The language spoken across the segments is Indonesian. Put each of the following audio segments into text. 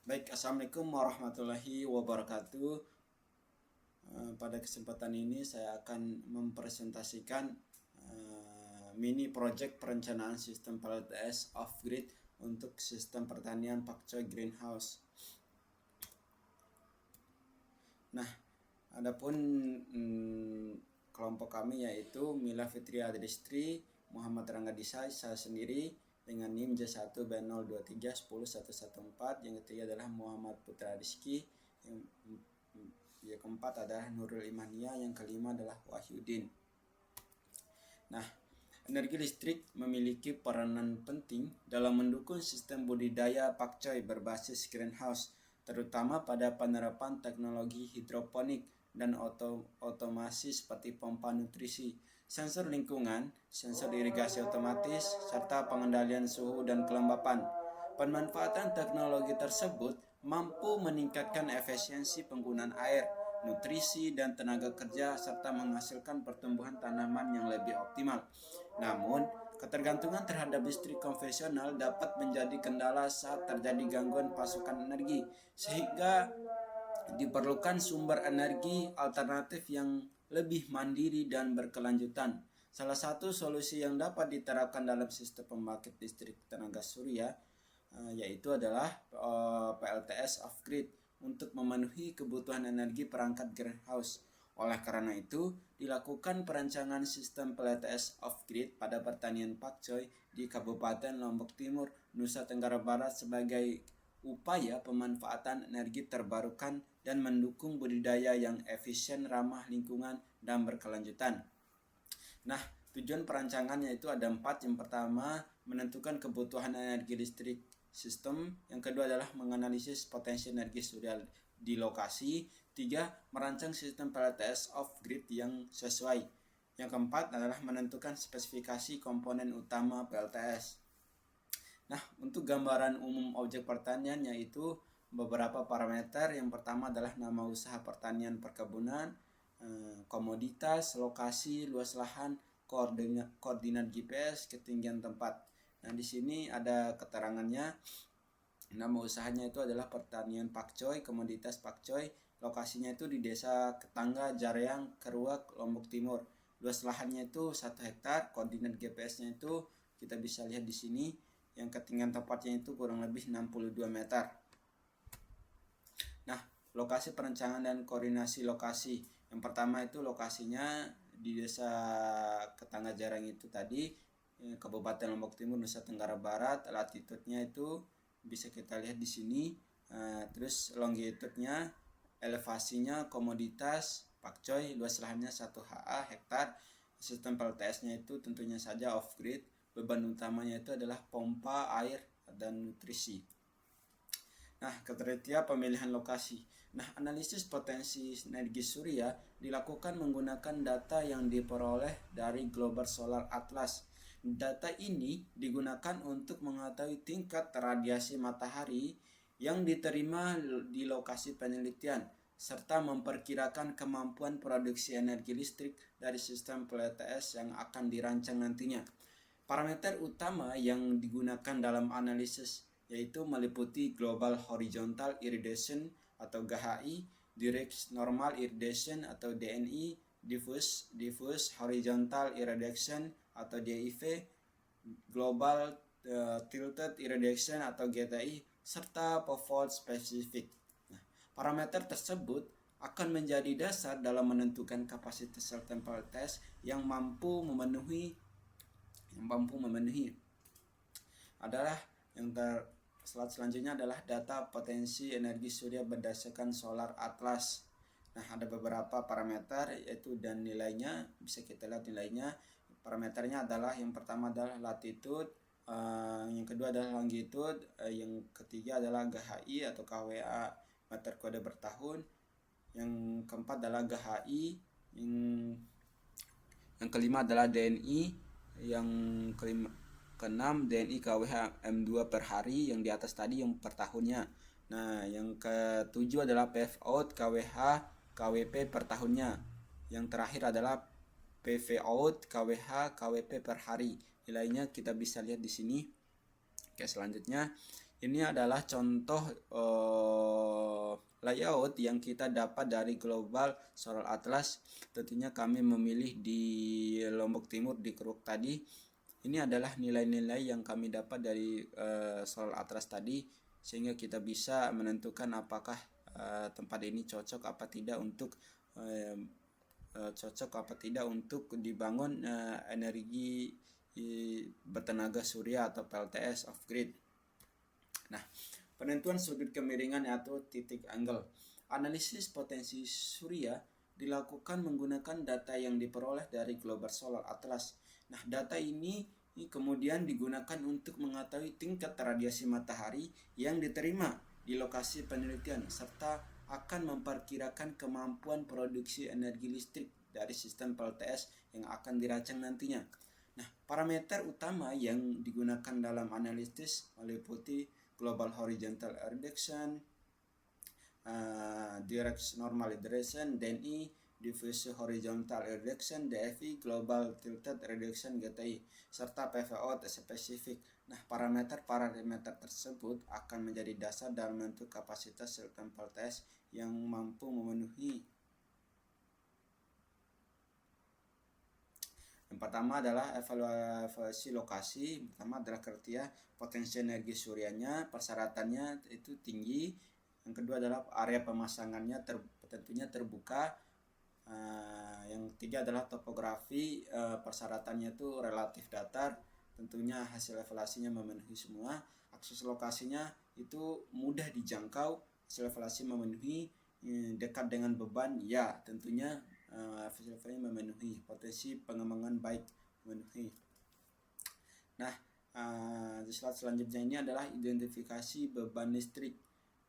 Baik, Assalamualaikum warahmatullahi wabarakatuh. Pada kesempatan ini saya akan mempresentasikan mini project perencanaan sistem PLTS off-grid untuk sistem pertanian pakcoy greenhouse. Nah, adapun kelompok kami yaitu Mila Fitri Adristri, Muhammad Rangga Disai, saya sendiri dengan NIM J1B023101114. Yang ketiga adalah Muhammad Putra Rizki, yang keempat adalah Nurul Imania, yang kelima adalah Wahyudin. Nah, energi listrik memiliki peranan penting dalam mendukung sistem budidaya pakcoy berbasis greenhouse, terutama pada penerapan teknologi hidroponik dan otomasi seperti pompa nutrisi, sensor lingkungan, sensor irigasi otomatis, serta pengendalian suhu dan kelembapan. Pemanfaatan teknologi tersebut mampu meningkatkan efisiensi penggunaan air, nutrisi, dan tenaga kerja serta menghasilkan pertumbuhan tanaman yang lebih optimal. Namun, ketergantungan terhadap listrik konvensional dapat menjadi kendala saat terjadi gangguan pasokan energi, sehingga diperlukan sumber energi alternatif yang lebih mandiri dan berkelanjutan. Salah satu solusi yang dapat diterapkan dalam sistem pembangkit listrik tenaga surya yaitu adalah PLTS off-grid untuk memenuhi kebutuhan energi perangkat greenhouse. Oleh karena itu, dilakukan perancangan sistem PLTS off-grid pada pertanian pakcoy di Kabupaten Lombok Timur, Nusa Tenggara Barat sebagai upaya pemanfaatan energi terbarukan dan mendukung budidaya yang efisien, ramah lingkungan, dan berkelanjutan. Nah, tujuan perancangannya itu ada 4. Yang pertama, menentukan kebutuhan energi listrik sistem. Yang kedua adalah menganalisis potensi energi surya di lokasi. 3. Merancang sistem PLTS off-grid yang sesuai. Yang keempat adalah menentukan spesifikasi komponen utama PLTS. Nah, untuk gambaran umum objek pertanian yaitu beberapa parameter. Yang pertama adalah nama usaha pertanian perkebunan, komoditas, lokasi, luas lahan, koordinat GPS, ketinggian tempat. Nah, di sini ada keterangannya. Nama usahanya itu adalah pertanian pakcoy, komoditas pakcoy. Lokasinya itu di Desa Ketangga, Jareang, Keruak, Lombok Timur. Luas lahannya itu 1 hektar. Koordinat GPS-nya itu kita bisa lihat di sini. Yang ketinggian tempatnya itu kurang lebih 62 meter. Nah, lokasi perencanaan dan koordinasi lokasi. Yang pertama itu lokasinya di Desa Ketangga Jarang itu tadi, Kabupaten Lombok Timur, Nusa Tenggara Barat. Latitudenya itu bisa kita lihat di sini. Terus longitudenya, elevasinya, komoditas pakcoy, luas lahannya 1 ha hektar. Sistem PLTS-nya itu tentunya saja off-grid. Beban utamanya itu adalah pompa air dan nutrisi. Nah, kriteria pemilihan lokasi. Nah, analisis potensi energi surya dilakukan menggunakan data yang diperoleh dari Global Solar Atlas. Data ini digunakan untuk mengetahui tingkat radiasi matahari yang diterima di lokasi penelitian, serta memperkirakan kemampuan produksi energi listrik dari sistem PLTS yang akan dirancang nantinya. Parameter utama yang digunakan dalam analisis yaitu meliputi Global Horizontal Irradiation atau GHI, Direct Normal Irradiation atau DNI, Diffuse Horizontal Irradiation atau DIV, Global Tilted Irradiation atau GTI, serta pivot Specific. Nah, parameter tersebut akan menjadi dasar dalam menentukan kapasitas sel tempel test yang mampu memenuhi adalah slide selanjutnya adalah data potensi energi surya berdasarkan Solar Atlas. Nah, ada beberapa parameter yaitu dan nilainya, bisa kita lihat nilainya. Parameternya adalah yang pertama adalah latitude, yang kedua adalah longitude, yang ketiga adalah GHI atau KWA meter kode per tahun, yang keempat adalah GHI, yang kelima adalah DNI, yang keenam DNI KWH M2 per hari, yang di atas tadi yang per tahunnya. Nah, yang ketujuh adalah PV out KWH KWP per tahunnya. Yang terakhir adalah PV out KWH KWP per hari. Nilainya kita bisa lihat di sini. Oke, selanjutnya ini adalah contoh layout yang kita dapat dari Global Solar Atlas. Tentunya kami memilih di Lombok Timur di Kruk tadi. Ini adalah nilai-nilai yang kami dapat dari Solar Atlas tadi, sehingga kita bisa menentukan apakah tempat ini cocok apa tidak untuk dibangun energi bertenaga surya atau PLTS off grid. Nah, penentuan sudut kemiringan atau titik angle. Analisis potensi surya dilakukan menggunakan data yang diperoleh dari Global Solar Atlas. Nah, data ini kemudian digunakan untuk mengetahui tingkat radiasi matahari yang diterima di lokasi penelitian serta akan memperkirakan kemampuan produksi energi listrik dari sistem PLTS yang akan dirancang nantinya. Nah, parameter utama yang digunakan dalam analisis meliputi Global Horizontal Reduction, Direct Normal Reduction, DNI, Diffuse Horizontal Reduction, DFI, Global Tilted Reduction, GTI, serta PVO spesifik. Nah, parameter tersebut akan menjadi dasar dalam bentuk kapasitas sistem PLTS yang mampu memenuhi. Yang pertama adalah evaluasi lokasi. Pertama adalah kriteria potensi energi suryanya, persyaratannya itu tinggi. Yang kedua adalah area pemasangannya tentunya terbuka. Yang ketiga adalah topografi, persyaratannya itu relatif datar. Tentunya hasil evaluasinya memenuhi semua. Akses lokasinya itu mudah dijangkau. Hasil evaluasi memenuhi. Dekat dengan beban, ya tentunya hasilnya memenuhi. Potensi pengembangan baik memenuhi. Nah, di slide selanjutnya ini adalah identifikasi beban listrik.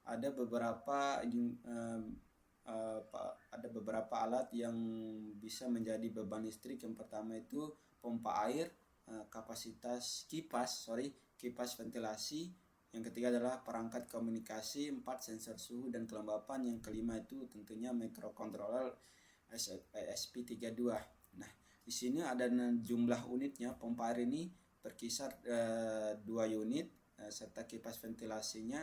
Ada beberapa alat yang bisa menjadi beban listrik. Yang pertama itu pompa air, kipas ventilasi. Yang ketiga adalah perangkat komunikasi, 4 sensor suhu dan kelembapan. Yang kelima itu tentunya microcontroller ESP32. Nah, di sini ada jumlah unitnya. Pompa air ini berkisar 2 unit, serta kipas ventilasinya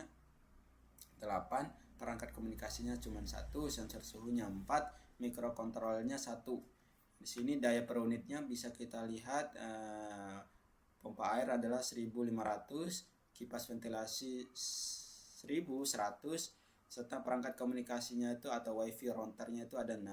8, perangkat komunikasinya cuma 1, sensor suhunya 4, microcontrollernya 1. Di sini daya per unitnya bisa kita lihat, pompa air adalah 1500, kipas ventilasi 1100, serta perangkat komunikasinya itu atau wifi routernya itu ada 6,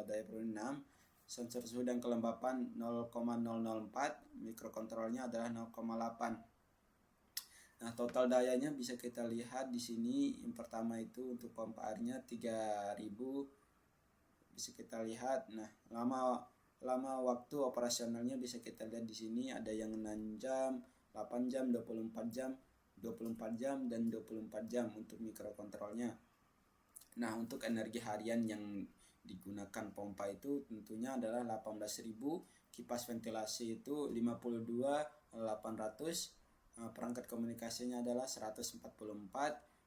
daya per unit 6, sensor suhu dan kelembapan 0,004, mikrokontrolnya adalah 0,8. Nah, total dayanya bisa kita lihat di sini. Yang pertama itu untuk pompa airnya 3000 bisa kita lihat. Nah, lama waktu operasionalnya bisa kita lihat di sini, ada yang 6 jam, 8 jam, 24 jam, 24 jam dan 24 jam untuk mikrokontrolnya. Nah, untuk energi harian yang digunakan pompa itu tentunya adalah 18.000, kipas ventilasi itu 52.800, perangkat komunikasinya adalah 144,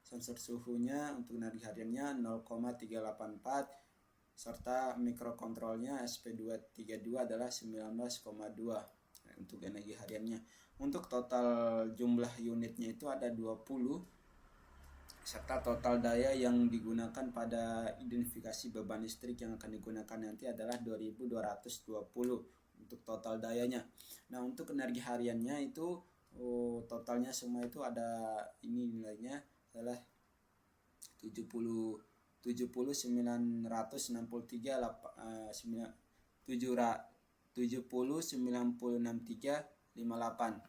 sensor suhunya untuk energi hariannya 0,384, serta mikrokontrolnya SP232 adalah 19,2 untuk energi hariannya. Untuk total jumlah unitnya itu ada 20, serta total daya yang digunakan pada identifikasi beban listrik yang akan digunakan nanti adalah 2220 untuk total dayanya. Nah, untuk energi hariannya itu totalnya semua itu ada, ini nilainya adalah 70,96358.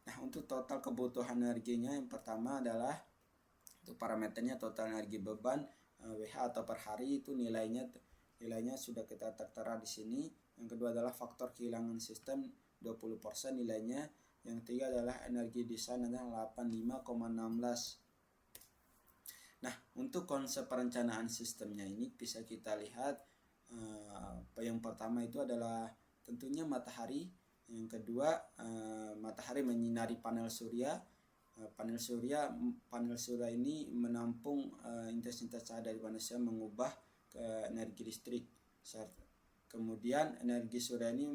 Nah, untuk total kebutuhan energinya, yang pertama adalah untuk parameternya total energi beban WH atau per hari, itu nilainya sudah kita tertera di sini. Yang kedua adalah faktor kehilangan sistem 20% nilainya. Yang ketiga adalah energi desain adalah 85,16. Nah, untuk konsep perencanaan sistemnya ini bisa kita lihat, yang pertama itu adalah tentunya matahari. Yang kedua, matahari menyinari panel surya. Panel surya ini menampung intensitas cahaya dari manusia, mengubah ke energi listrik. Kemudian energi surya ini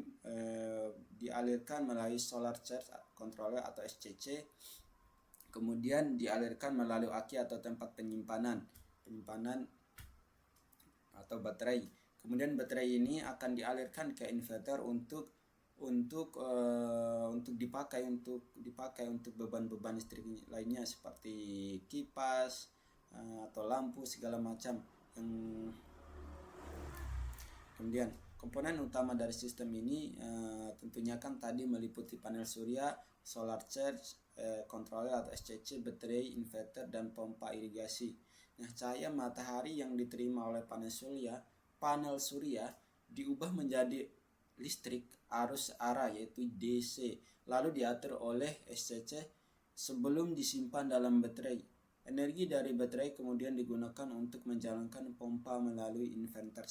dialirkan melalui solar charge controller atau SCC. Kemudian dialirkan melalui aki atau tempat penyimpanan atau baterai. Kemudian baterai ini akan dialirkan ke inverter untuk dipakai untuk beban-beban listrik lainnya seperti kipas atau lampu segala macam. Kemudian komponen utama dari sistem ini tentunya kan tadi meliputi panel surya, solar charge controller atau SCC, baterai, inverter, dan pompa irigasi. Nah, cahaya matahari yang diterima oleh panel surya diubah menjadi listrik arus arah yaitu DC, lalu diatur oleh SCC sebelum disimpan dalam baterai. Energi dari baterai kemudian digunakan untuk menjalankan pompa melalui inverter.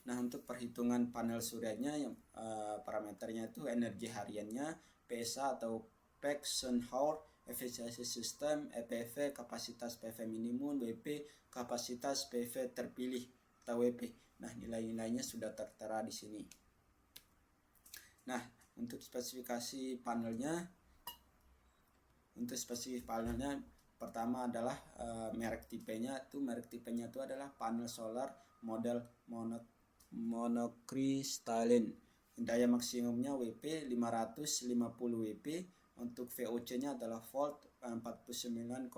Nah, untuk perhitungan panel suryanya yang parameternya itu energi hariannya, PSA atau Peak-Sun Hour, efisiensi sistem, EPV, kapasitas PV minimum, WP, kapasitas PV terpilih atau WP. Nah, nilai-nilainya sudah tertera di sini. Nah, untuk spesifikasi panelnya, pertama adalah merek tipenya itu adalah panel solar model monocrystalline. Daya maksimumnya WP 550 WP. Untuk VOC-nya adalah volt 49,9,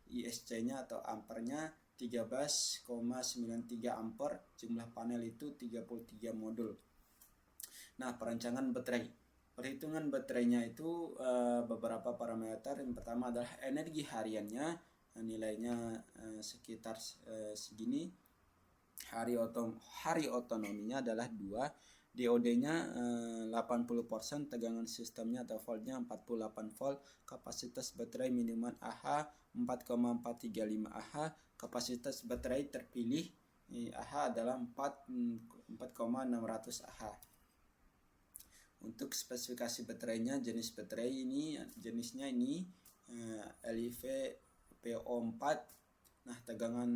ISC-nya atau ampernya 13,93 ampere. Jumlah panel itu 33 modul. Nah, perancangan baterai. Perhitungan baterainya itu beberapa parameter. Yang pertama adalah energi hariannya, nilainya sekitar segini. Hari otonominya adalah 2. DOD-nya 80%, tegangan sistemnya atau voltnya 48 volt, kapasitas baterai minimal AH 4,435 Ah, kapasitas baterai terpilih AH adalah 4,600 Ah. Untuk spesifikasi baterainya, jenisnya ini LIV PO4. Nah, tegangan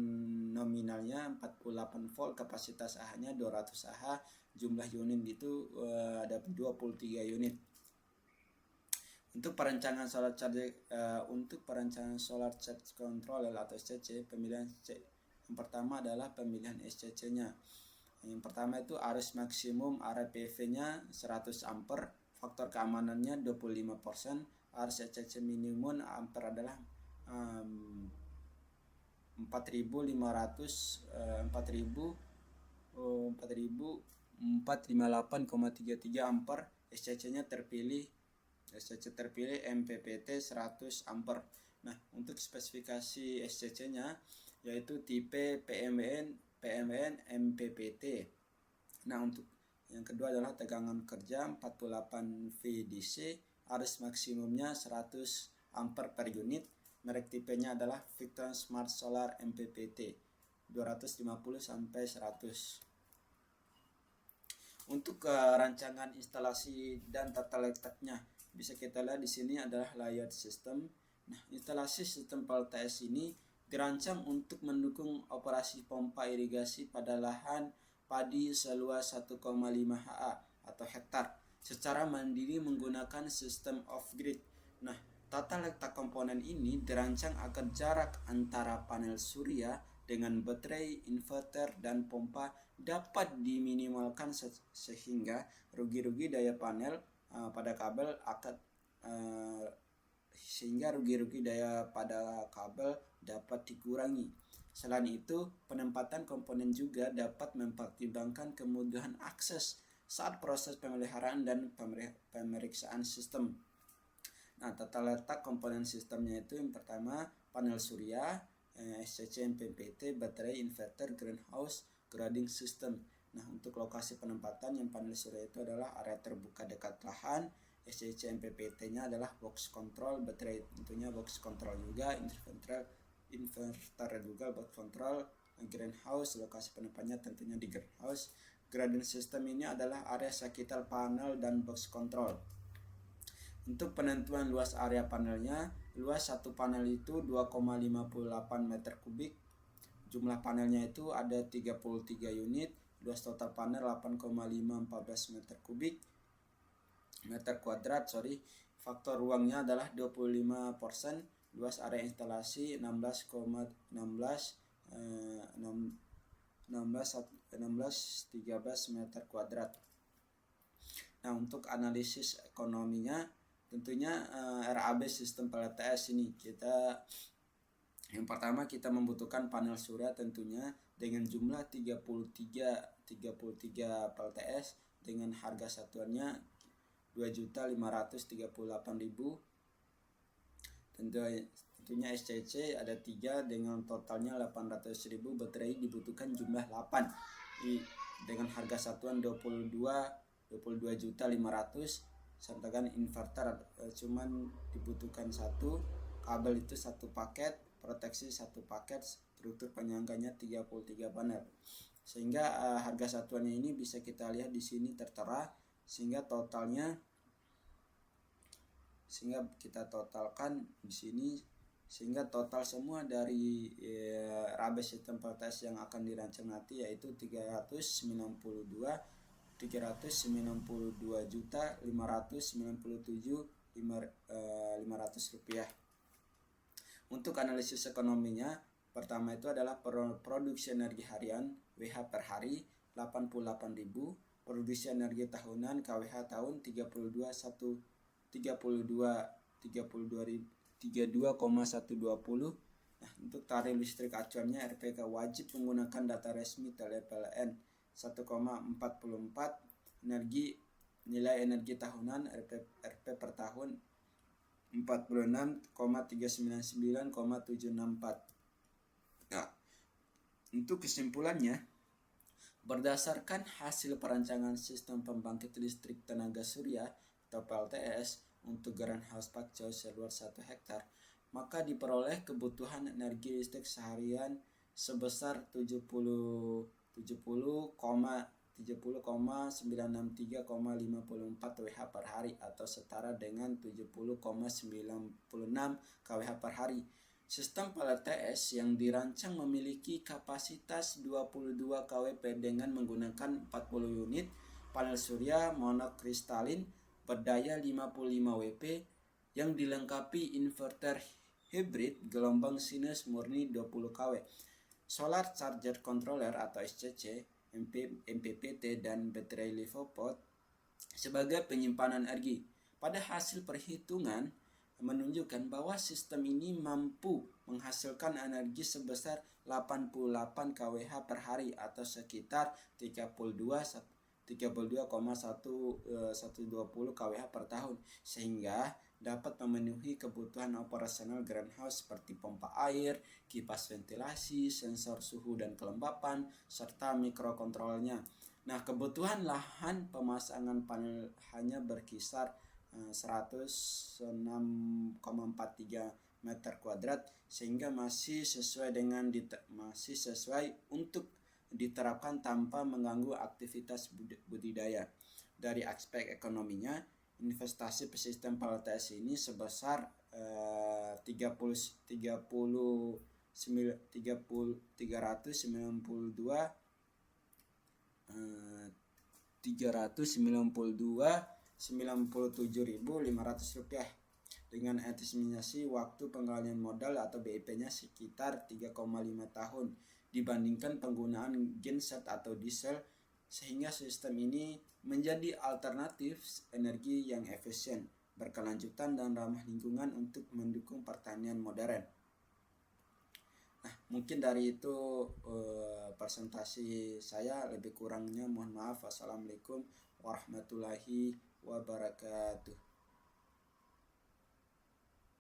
nominalnya 48 volt, kapasitas AH-nya 200 Ah, jumlah unit itu ada 23 unit. Untuk perancangan solar charge controller atau SCC, yang pertama adalah pemilihan SCC-nya. Yang pertama itu arus maksimum area PV-nya 100 ampere, faktor keamanannya 25%, arus SCC minimum ampere adalah 458,33 ampere. SCC-nya terpilih MPPT 100 ampere. Nah, untuk spesifikasi SCC-nya yaitu tipe PMWN MPPT. Nah, untuk yang kedua adalah tegangan kerja 48 VDC, arus maksimumnya 100 ampere per unit. Merek tipenya adalah Victron Smart Solar MPPT 250 sampai 100. Untuk rancangan instalasi dan tata letaknya bisa kita lihat di sini adalah layout system. Nah, instalasi sistem PLTS ini dirancang untuk mendukung operasi pompa irigasi pada lahan padi seluas 1,5 ha atau hektar secara mandiri menggunakan sistem off-grid. Nah, tata letak komponen ini dirancang agar jarak antara panel surya dengan baterai, inverter, dan pompa dapat diminimalkan sehingga rugi-rugi daya panel pada kabel dapat dikurangi. Selain itu, penempatan komponen juga dapat mempertimbangkan kemudahan akses saat proses pemeliharaan dan pemeriksaan sistem. Nah, tata letak komponen sistemnya itu yang pertama panel surya, SCC MPPT, baterai, inverter, greenhouse, grading system. Nah, untuk lokasi penempatan yang panel surya itu adalah area terbuka dekat lahan, SCC MPPT-nya adalah box control, baterai tentunya box control juga, inverter juga box control, greenhouse lokasi penempatnya tentunya di greenhouse. Grading system ini adalah area sekitar panel dan box control. Untuk penentuan luas area panelnya, luas satu panel itu 2,58 meter kubik, jumlah panelnya itu ada 33 unit, luas total panel 8,514 meter kuadrat. Faktor ruangnya adalah 25%, luas area instalasi 13 meter kuadrat. Nah, untuk analisis ekonominya tentunya RAB sistem PLTS ini yang pertama kita membutuhkan panel surya tentunya dengan jumlah 33 PLTS dengan harga satuannya 2.538.000. Tentunya SCC ada 3 dengan totalnya 800.000. Baterai dibutuhkan jumlah 8 dengan harga satuan 22.500.000. Sertakan inverter cuman dibutuhkan 1, kabel itu 1 paket, proteksi 1 paket, struktur penyangganya 33 panel. Sehingga harga satuannya ini bisa kita lihat di sini tertera, sehingga kita totalkan di sini, sehingga total semua dari RAB sistem PLTS yang akan dirancang nanti yaitu 392.597.500 rupiah. Untuk analisis ekonominya, pertama itu adalah produksi energi harian WH per hari 88.000, produksi energi tahunan KWH tahun 32,120. Nah, untuk tarif listrik acuannya RPK wajib menggunakan data resmi TLPLN 1,44, nilai energi tahunan RP per tahun 46,399,764. Nah, untuk kesimpulannya, berdasarkan hasil perancangan sistem pembangkit listrik tenaga surya atau PLTS untuk Greenhouse Pakcoy seluas 1 hektar, maka diperoleh kebutuhan energi listrik seharian sebesar 70,963,54 Wh per hari atau setara dengan 70,96 kWh per hari. Sistem PLTS yang dirancang memiliki kapasitas 22 kWp dengan menggunakan 40 unit panel surya monokristalin berdaya 55 WP yang dilengkapi inverter hybrid gelombang sinus murni 20 kW, solar charger controller atau SCC, MPPT dan baterai LiFePod sebagai penyimpanan energi. Pada hasil perhitungan menunjukkan bahwa sistem ini mampu menghasilkan energi sebesar 88 kWh per hari atau sekitar 32,120 kWh per tahun, sehingga dapat memenuhi kebutuhan operasional greenhouse seperti pompa air, kipas ventilasi, sensor suhu dan kelembapan, serta mikrokontrolnya. Nah, kebutuhan lahan pemasangan panel hanya berkisar 106,43 meter kuadrat, sehingga masih sesuai untuk diterapkan tanpa mengganggu aktivitas budidaya. Dari aspek ekonominya, investasi sistem PLTS ini sebesar 397.500 rupiah dengan estimasi waktu penggalian modal atau BIP-nya sekitar 3,5 tahun dibandingkan penggunaan genset atau diesel, sehingga sistem ini menjadi alternatif energi yang efisien, berkelanjutan dan ramah lingkungan untuk mendukung pertanian modern. Nah, mungkin dari itu presentasi saya, lebih kurangnya mohon maaf. Wassalamualaikum warahmatullahi wabarakatuh.